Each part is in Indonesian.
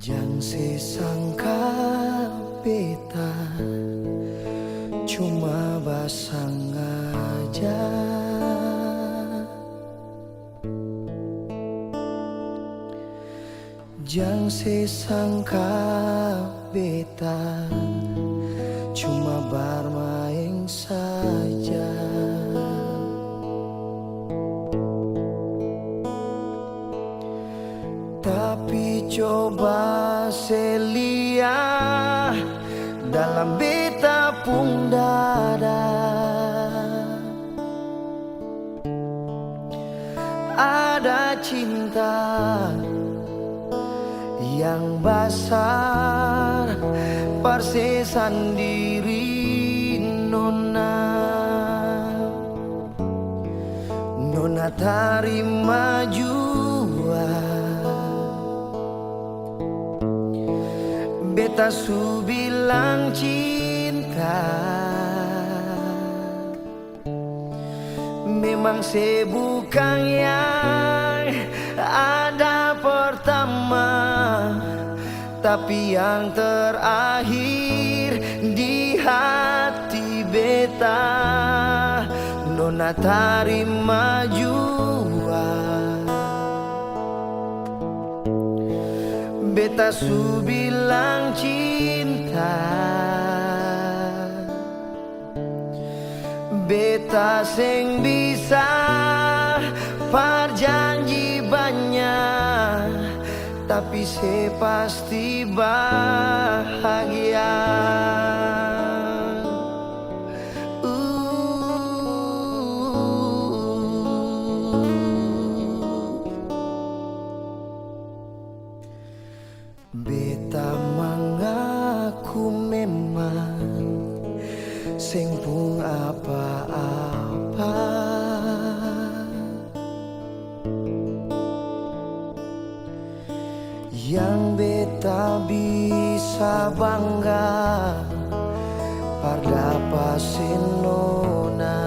Jangan sesangka beta cuma basang aja. Jangan sesangka beta cuma bermain saja. Tapi coba selia dalam beta pun dada, ada cinta yang besar persesan diri nona. Nona terima jua beta su bilang cinta, memang bukan yang ada pertama, tapi yang terakhir di hati beta. Nona terima jua beta su bilang cinta, beta seng bisa perjanji banyak, tapi se pasti bahagia. Beta mengaku memang seng pun apa-apa, yang beta bisa bangga pada pasenona.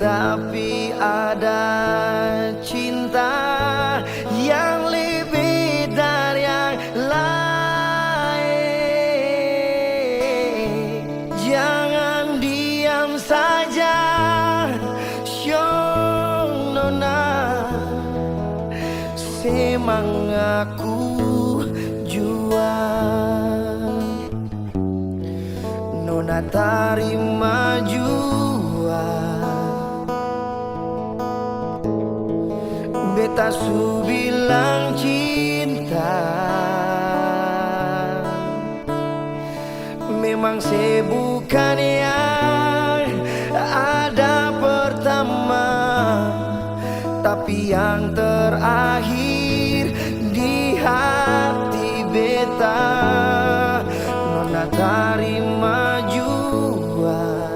Tapi ada cinta yang lebih dari yang lain. Jangan diam saja, syong nona, semangat aku jua. Nona terima jua beta su bilang cinta, memang bukan yang ada pertama, tapi yang terakhir di hati beta. Nona terima jua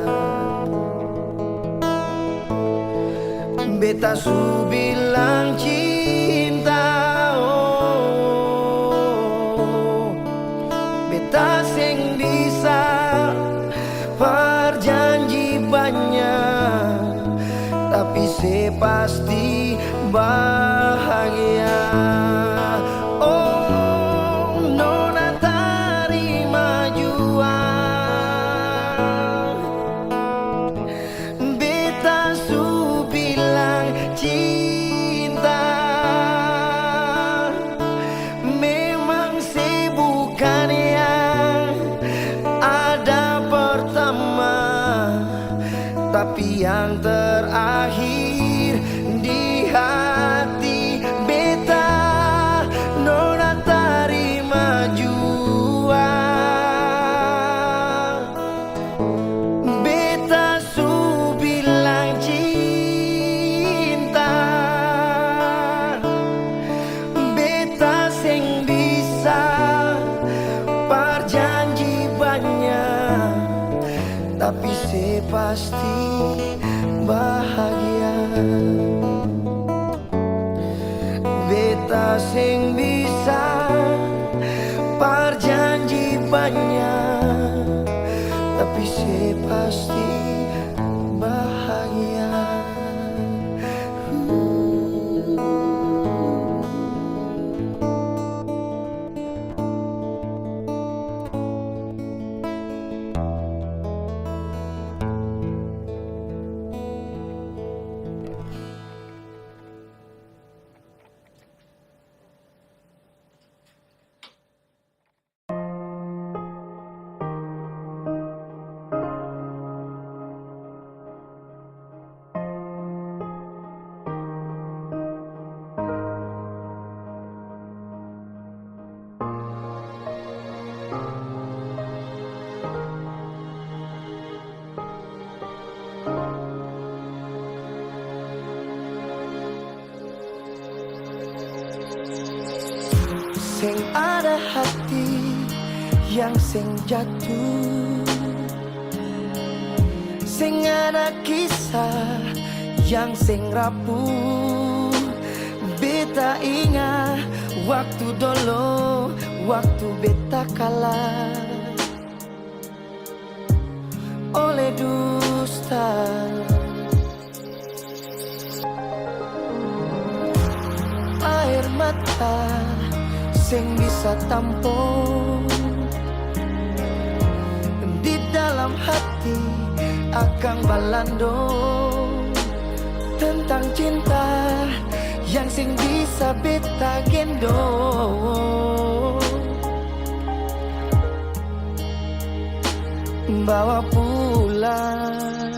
beta su bilang cinta, oh, beta seng bisa perjanji banyak, tapi se pasti bahagia. Oh, nona terima jua beta su cinta, memang bukan yang ada pertama, tapi yang terakhir di hati beta. Nona terima jua beta su bilang cinta, beta seng bisa perjanji banyak, tapi se pasti bahagia. Beta seng bisa perjanji banyak, tapi se pasti bahagia. sing ada hati yang sing jatuh, sing ada kisah yang sing rapuh. Beta ingat waktu dulu, waktu beta kalah oleh dusta. Air mata sing bisa tampung di dalam hati akang balandong tentang cinta yang sing bisa beta gendong. Bawa pulang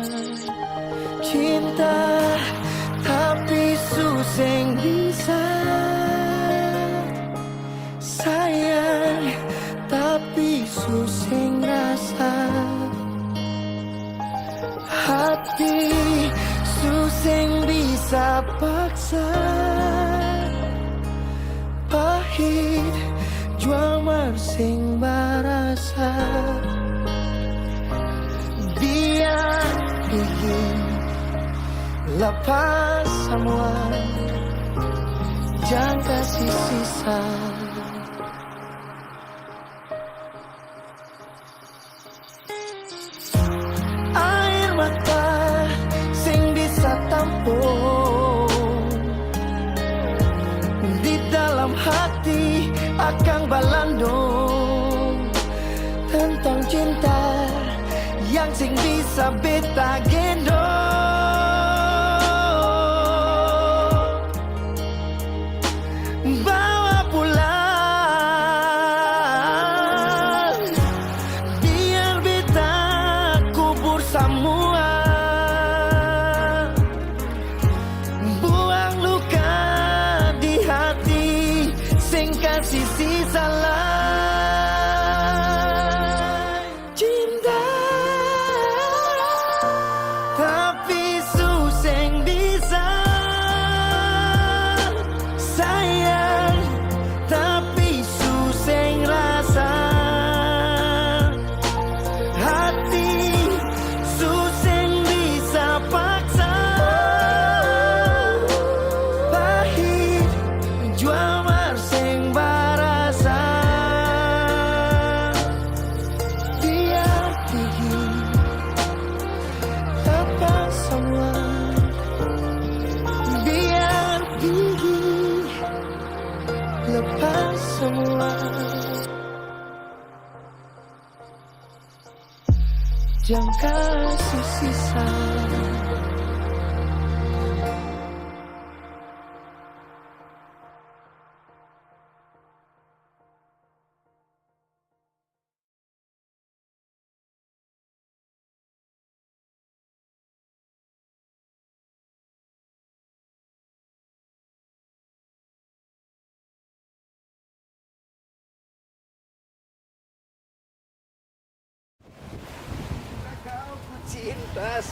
cinta tapi suseng bisa sayang, tapi suseng rasa hati, suseng bisa paksa. Pahit jua marsing barasa, biar ingin lepas semua, jangan kasih sisa. Air mata sing bisa tampung di dalam hati akang balandong tentang cinta yang sing bisa beta gendong. Bawa pulang biar beta kubur semua, buang luka di hati sing kasih sisa lain. Cinta tapi suseng bisa sayang, tapi suseng rasa hati, suseng bisa paksa. Pahit jua marseng barasa, biar tinggi lepas semua, biar tinggi lepas semua, jangan kasih sisa. Kau ku cinta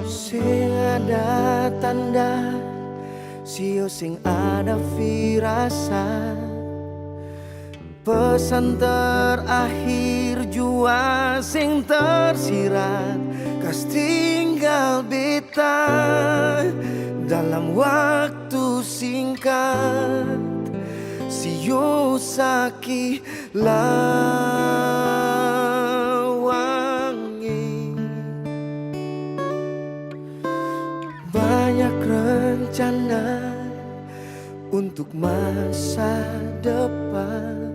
sing ada tanda, sio sing ada firasat. Pesan terakhir jua sing tersirat, kas tinggal beta dalam waktu singkat. Sio saki lawangi, banyak rencana untuk masa depan.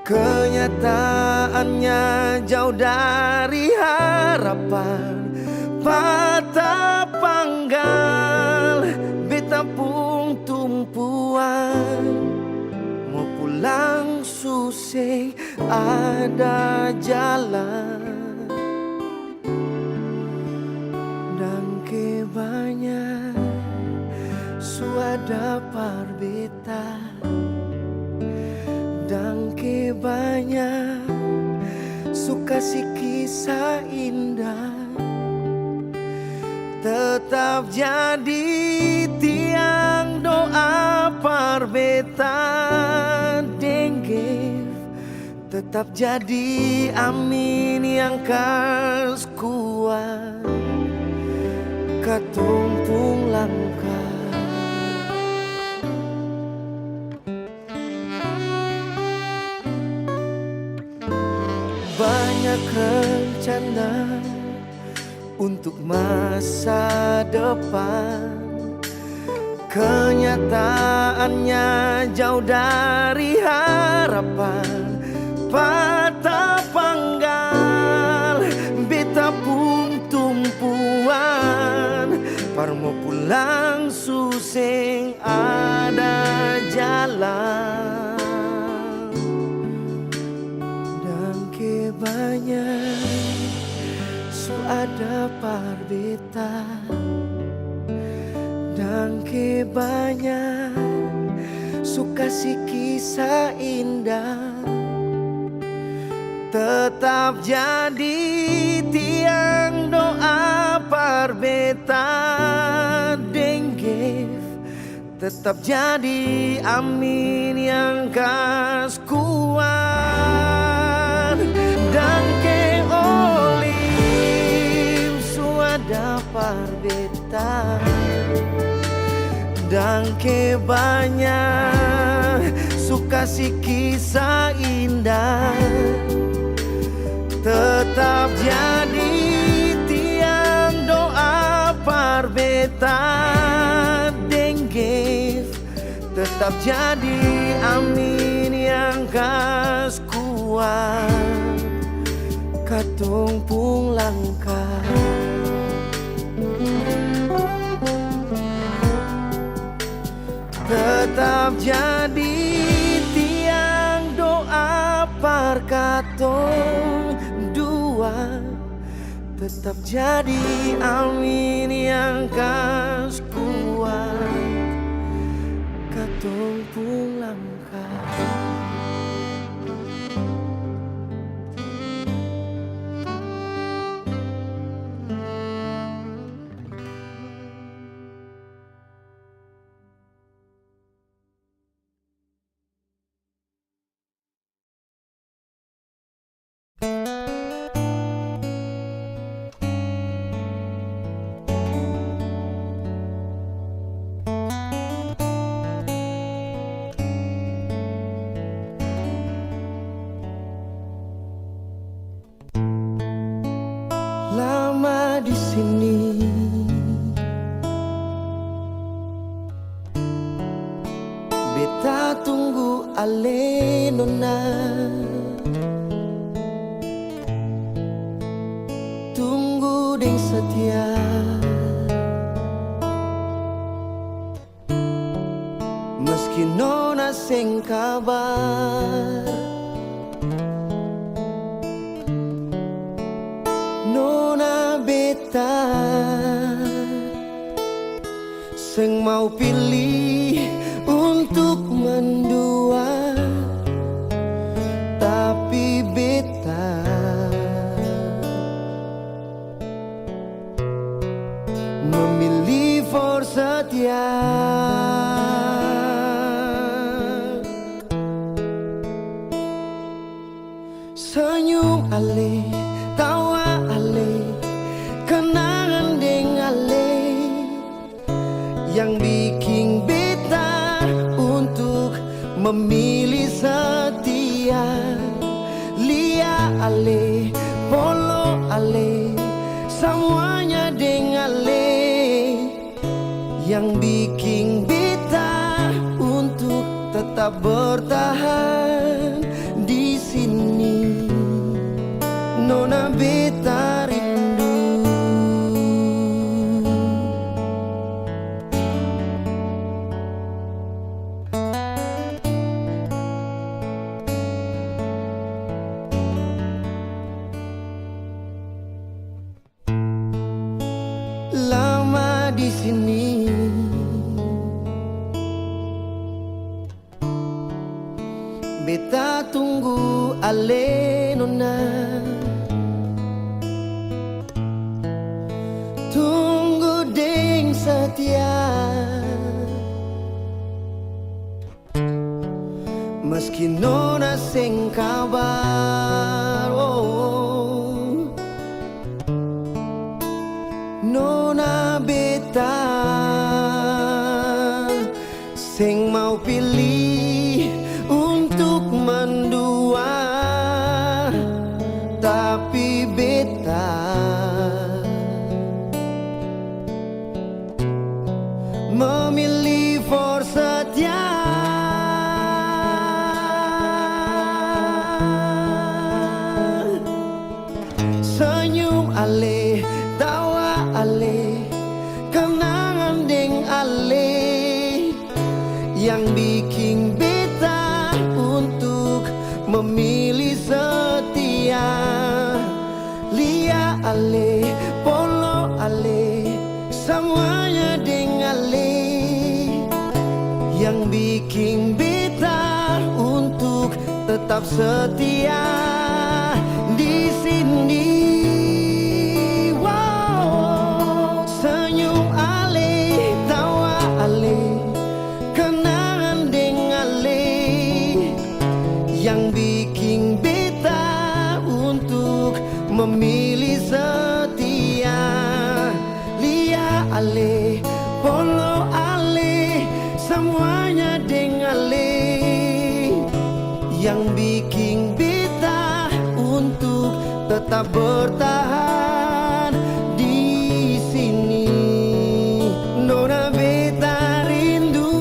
Kenyataannya jauh dari harapan. Patah panggal beta pun tumpuan, mau pulang susah ada jalan dan kebanyak suada parbeta dan kebanyak suka si kisah indah tetap jadi tiang doa parbeta denggef tetap jadi amin yang kas kuat katumpung langkah banyak rencana untuk masa depan, kenyataannya jauh dari harapan. Patah panggal, beta pun tumpuan, parmo pulang suseng ada jalan dan kebanyak ada parbeta dan kebanyak suka si kisah indah tetap jadi tiang doa parbeta denggef tetap jadi amin yang kas kuat dan ke ada parbeta dan kebanyak suka si kisah indah tetap jadi tiang doa parbeta denggef tetap jadi amin yang kas kuat katumpung langkah tetap jadi tiang doa parkatong dua tetap jadi amin yang kas kuat katong pun langkah. Lama di sini beta tunggu ale nona tunggu deng setia meski nona seng kabar nona beta seng mau pilih untuk mendua tapi beta memilih for setia senyum ale tawa ale kenangan deng ale yang bikin beta untuk memilih setia lia ale polo ale semuanya deng ale yang bikin beta untuk tetap bertahan di sini nona beta rindu di sini. Beta tunggu ale nona, tunggu deng setia. Meski nona seng kabar, oh, nona beta seng mau pilih untuk mendua, tapi beta memilih for setia. Senyum ale, tawa ale, kenangan deng ale, yang bikin beta untuk memilih setia. Lia ale, polo ale, semuanya deng ale, yang bikin beta untuk tetap setia di sini. Wow, senyum ale, tawa ale, kenangan deng ale, yang bikin beta untuk memilih setia. Lia ale, polo ale, semuanya deng ale, yang bikin beta untuk tetap bertahan di sini. Nona beta rindu.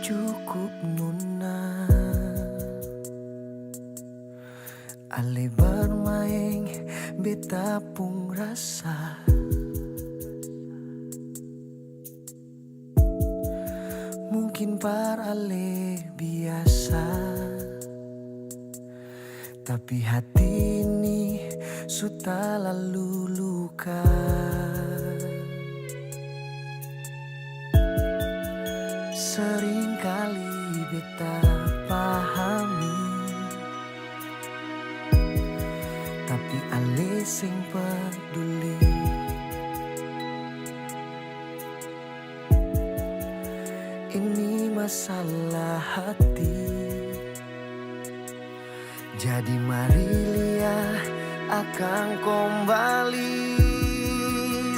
Cukup nona, ale bermain beta pung rasa. Mungkin par ale biasa, tapi hati ini sudah lalu luka. Seringkali beta pahami, tapi ale sing peduli. Ini masalah hati, jadi mari lihat akan kembali.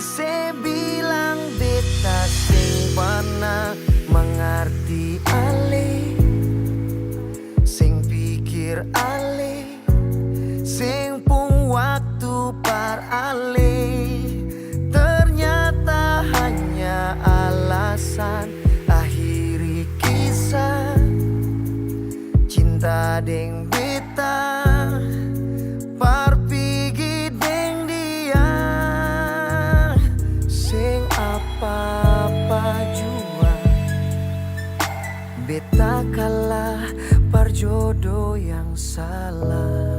Saya bilang beta sing pernah mengerti ale, sing pikir ale, sing pun waktu par ale, ternyata hanya alasan akhiri kisah cinta deng beta. Par pigi deng dia, sing apa-apa jua beta kalah par jodoh yang salah.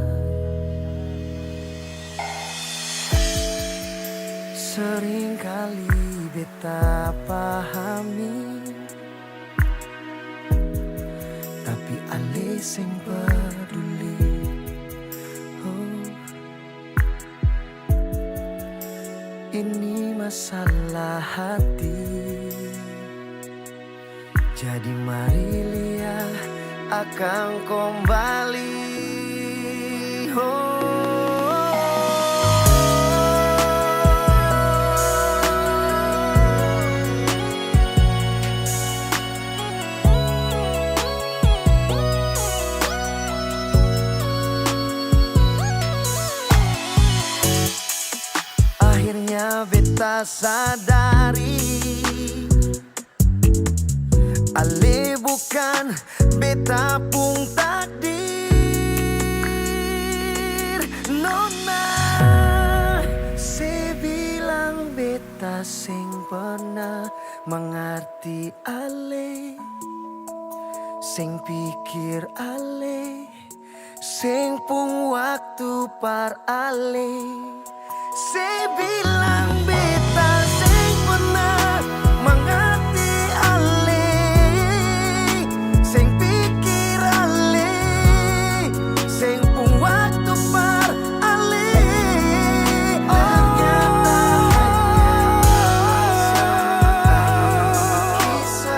Seringkali beta pahami, tapi ale sing peduli. Oh, ini masalah hati, Jadi mari lihat akan kembali. Akhirnya beta sadari, ale bukan beta pun takdir. Nona, se bilang beta sing pernah mengerti ale, sing pikir ale, sing pun waktu par ale. Se bilang beta sing pernah mengerti ale, sing pikir ale, sing pun waktu par ale. Ternyata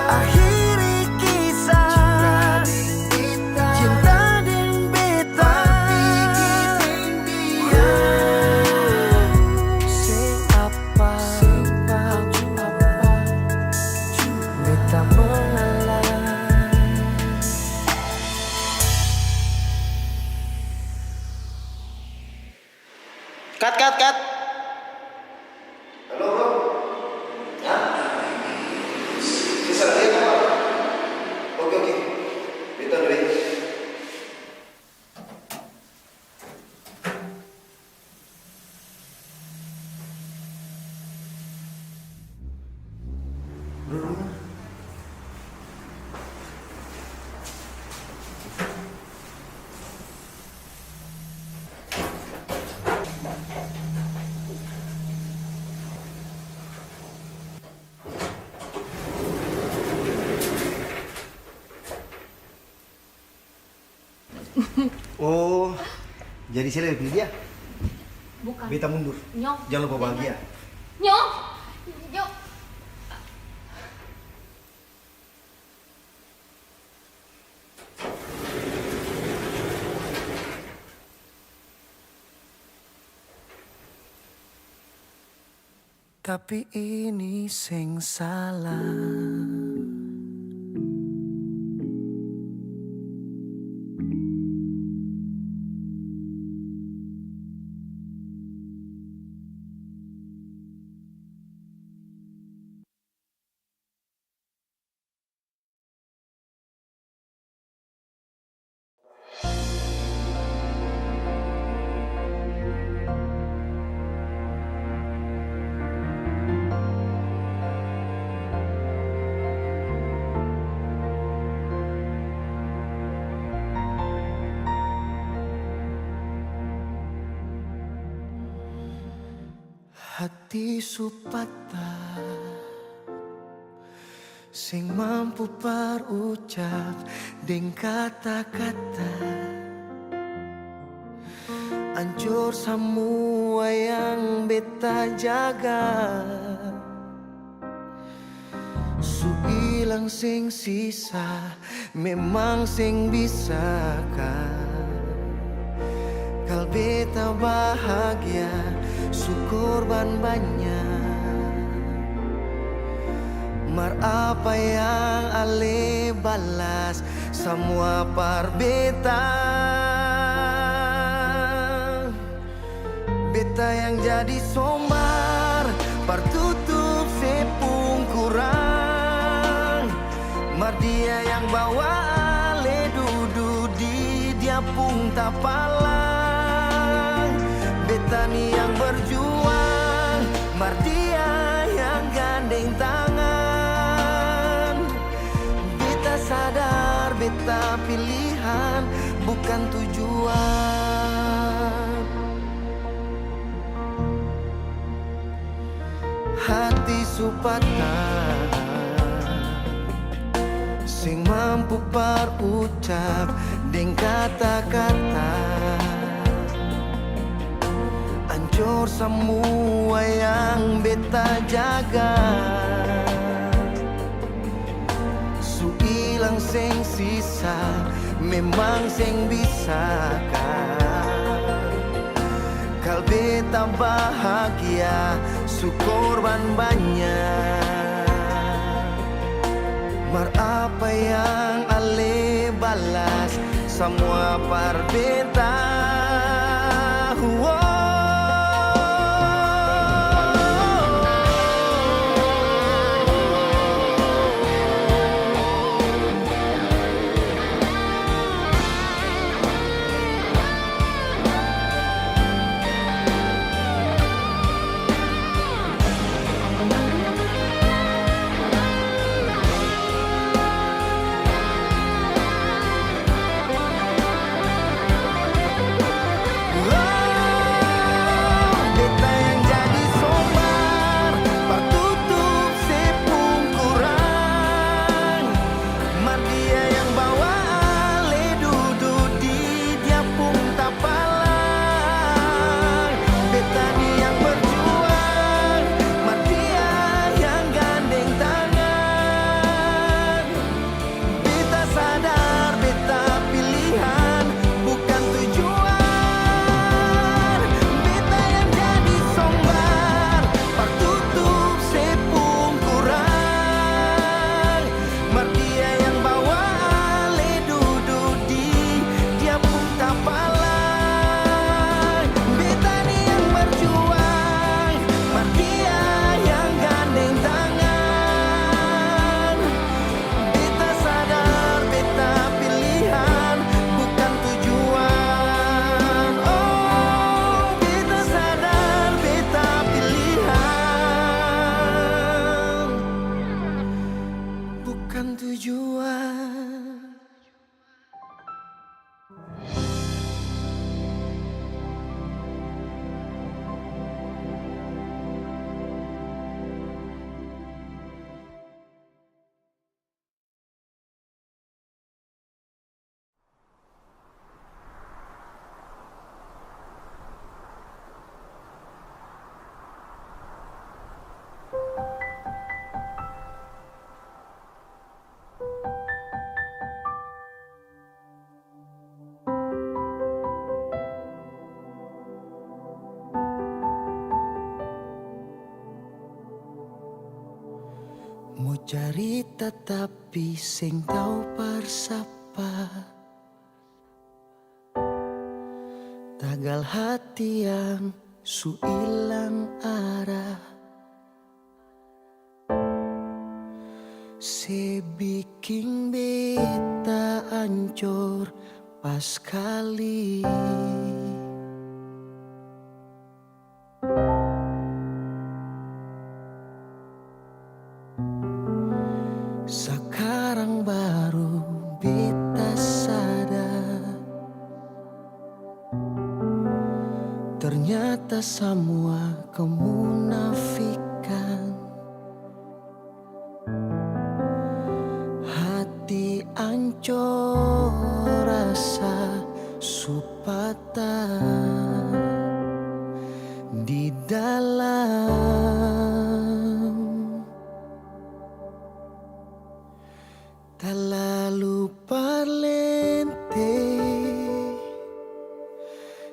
akhiri kisah cinta deng beta, tapi dia beta mengalah. Cut. Halo bro, ya? Bisa lihat apa? Oke, kita dulu. Oh, jadi saya lebih pilih dia? Bukan. Beta mundur. Nyok. Jangan lupa bahagia. Nyok. Nyok. Tapi ini sing salah. Hati supata sing mampu berucap deng kata-kata, hancur semua yang beta jaga. Su ilang sing sisa memang sing bisakah kal beta bahagia, syukur ban banyak. Mar apa yang ale balas semua par beta. Beta yang jadi sombar par tutup sepung kurang. Mar dia yang bawa ale duduk di dia pun tak palang. Beta ni yang berjuang, mar dia yang gandeng tangan. Beta sadar beta pilihan bukan tujuan. Hati supata sing mampu berucap deng kata-kata, hancur semua yang beta jaga. Su sing sisa memang sing bisa kan kal beta bahagia sukorban banyak mar apa yang ale balas semua par beta. Tujuan. Mau cari tetapi sing tau parsapa tagal hati yang su ilang arah se bikin beta ancur pas kali. Sekarang baru beta sadar ternyata semua kemunafikan. Hati ancur rasa supata di dalam terlalu parlente.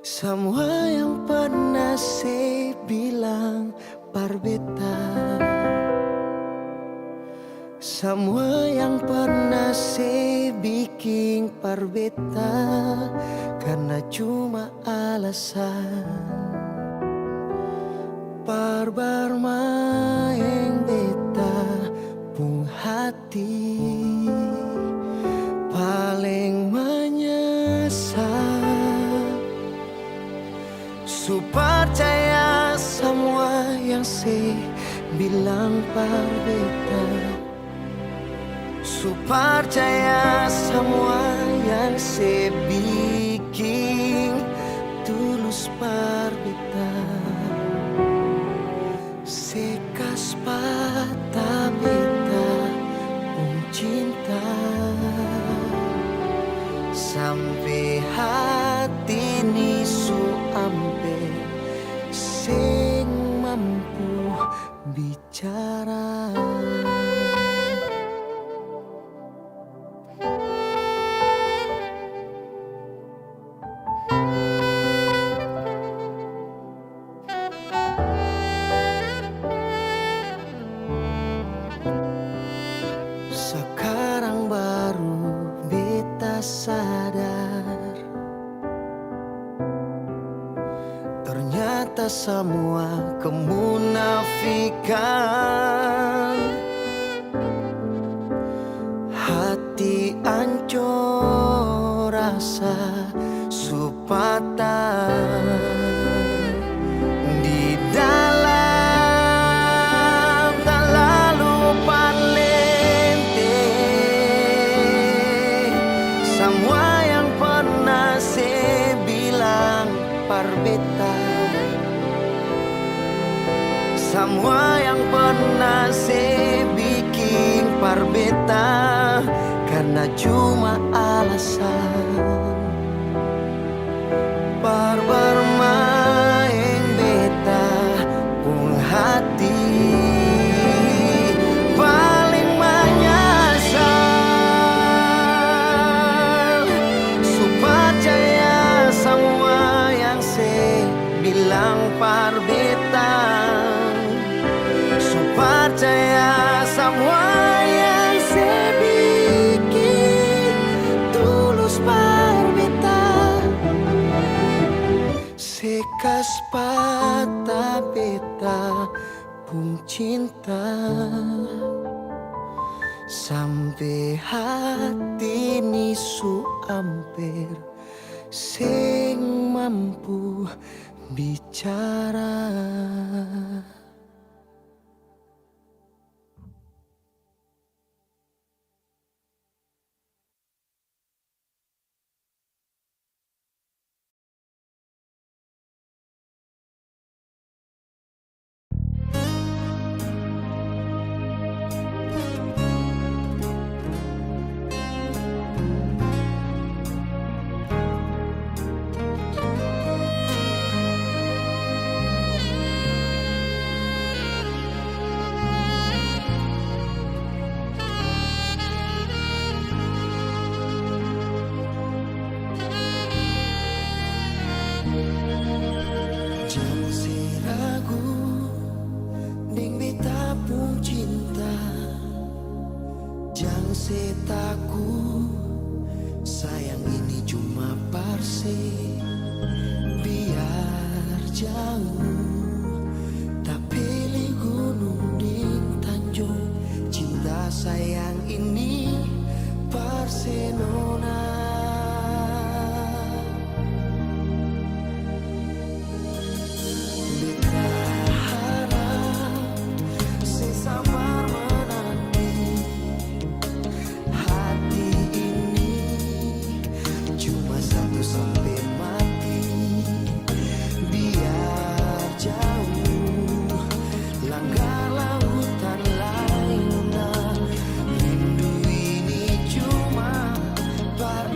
Semua yang pernah saya bilang par beta, semua yang pernah saya bikin par beta, karena cuma alasan par bermain beta pung hati paling menyesal. Su percaya semua yang saya bilang par beta, su percaya semua yang saya bikin tulus par beta. Sekas patah beta pun cinta sampai hati ni su ampe sing mampu bicara. semua kemunafikan. Hati ancur rasa supata di dalam tak lalu palente. Semua yang pernah saya bilang parbeta, semua yang pernah saya bikin parbeta, karena cuma alasan par bermain beta pun hati paling menyesal. Supaya semua yang saya bilang parbeta, percaya semua yang saya bikin tulus parbeta. Sekas patah beta pun cinta, sampai hati ni su amper sing mampu bicara. Jangan si ragu ding beta pun cinta, jangan si takut sayang ini cuma parse. Biar jauh tak pilih gunung ding tanjung, cinta sayang ini parse nona. But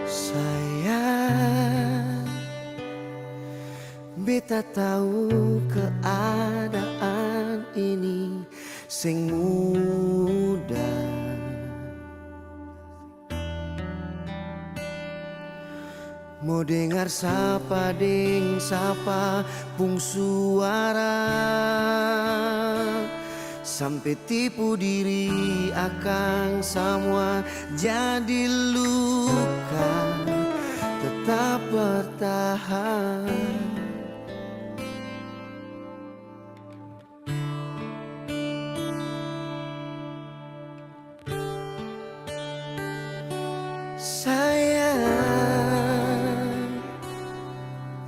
Sayang, beta tahu keadaan ini sing mudah. Mau dengar sapa deng sapa pung suara, sampai tipu diri akan semua jadi luka. Tetap bertahan. Sayang,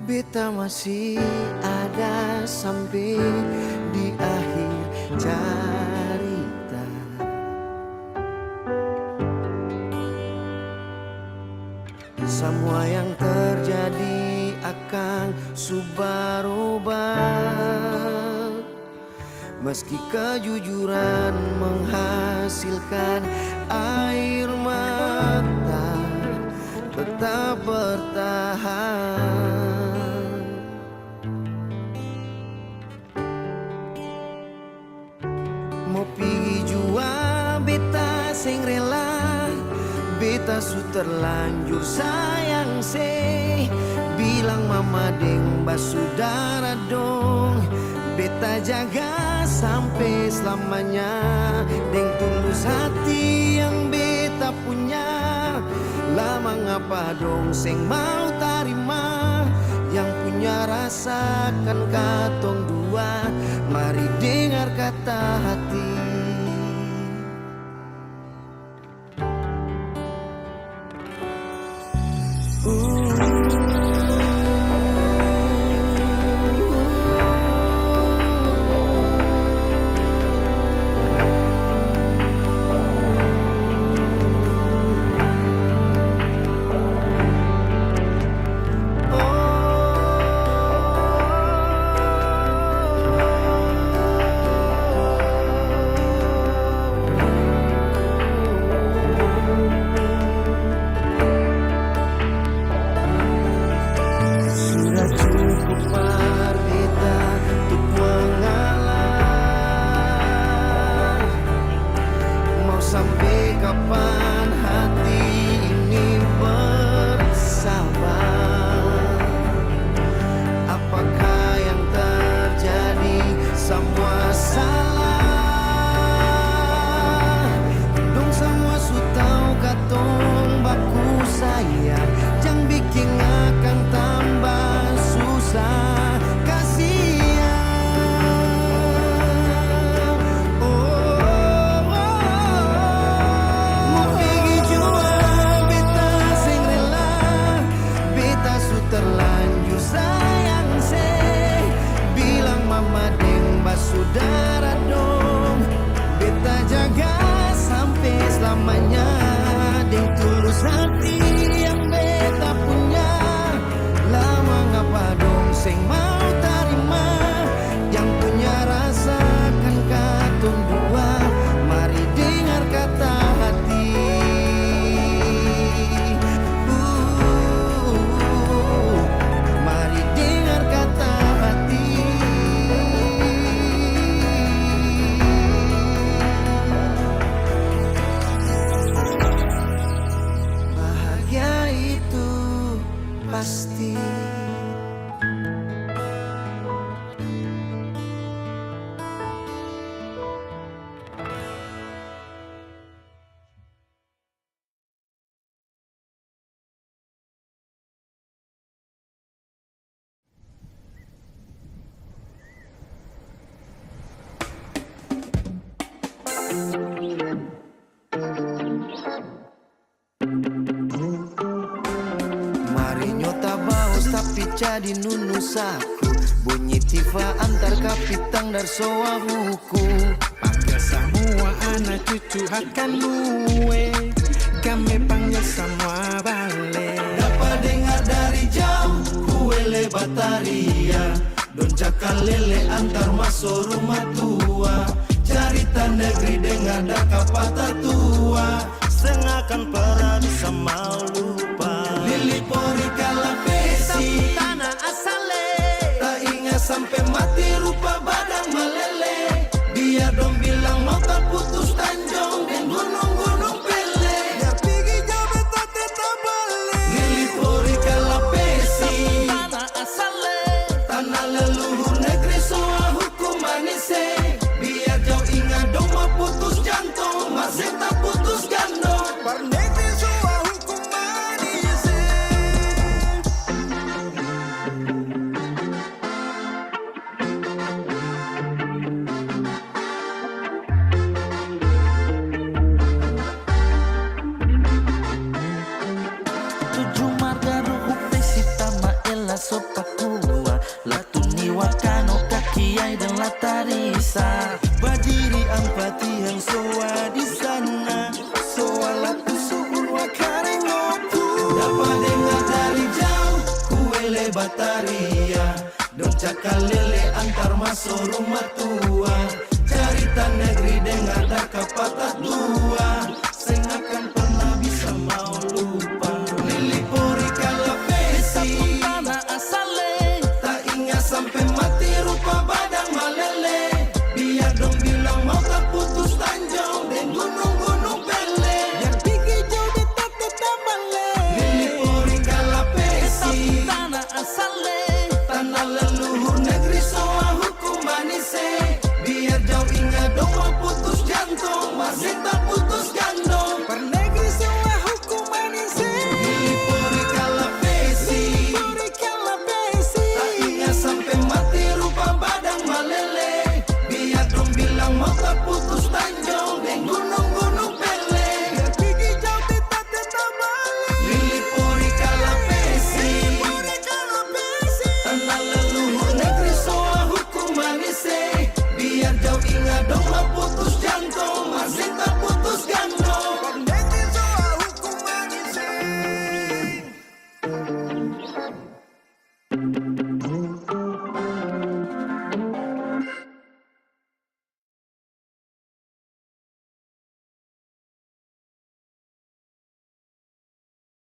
beta masih ada sampai di akhir cerita. Semua yang terjadi akan subah, meski kejujuran menghasilkan air mata. Tetap bertahan. Mau pergi jua beta sing rela, beta su terlanjur sayang se. Bilang mama deng basudara dong, beta jaga sampai selamanya. Deng tulus hati yang beta punya, lama ngapa dong seng mau tarima. Yang punya rasakan katong dua, mari dengar kata hati. Jadi nunusaku bunyi tifa antar kapitang dar soa buku. Panggil semua anak cucu akan luwe, kami panggil semua balik. cakal lele antar masuk rumah tua. Cerita negeri dengan ada kapata tua. Sengakan pernah bisa mau lupa. Lili pori kala besi Tanah asale tak ingat sampai mati rupa badan meleleh. Dia dong bilang mau tak putus Tanjung dan gunung-gunung pele. Ya pergi jauh tak tetap balik. Lili pori kala besi Tanah asale tanah leluhur negeri soal hukum manise. Biar jauh ingat dong mau putus jantung masih tak putus gandong. Pernegeri soal hukum manis. Tujuh marga ruhuk pesita maela sopakua. Latuni wakano kakiai dan latarisa. Bajiri ampati yang soa di sana. Soa latu subur wakare ngopu. Dapat dengar dari jauh kuele bataria. Dong cakal lele antar masuk rumah tua. Cerita negeri dengar dah kapata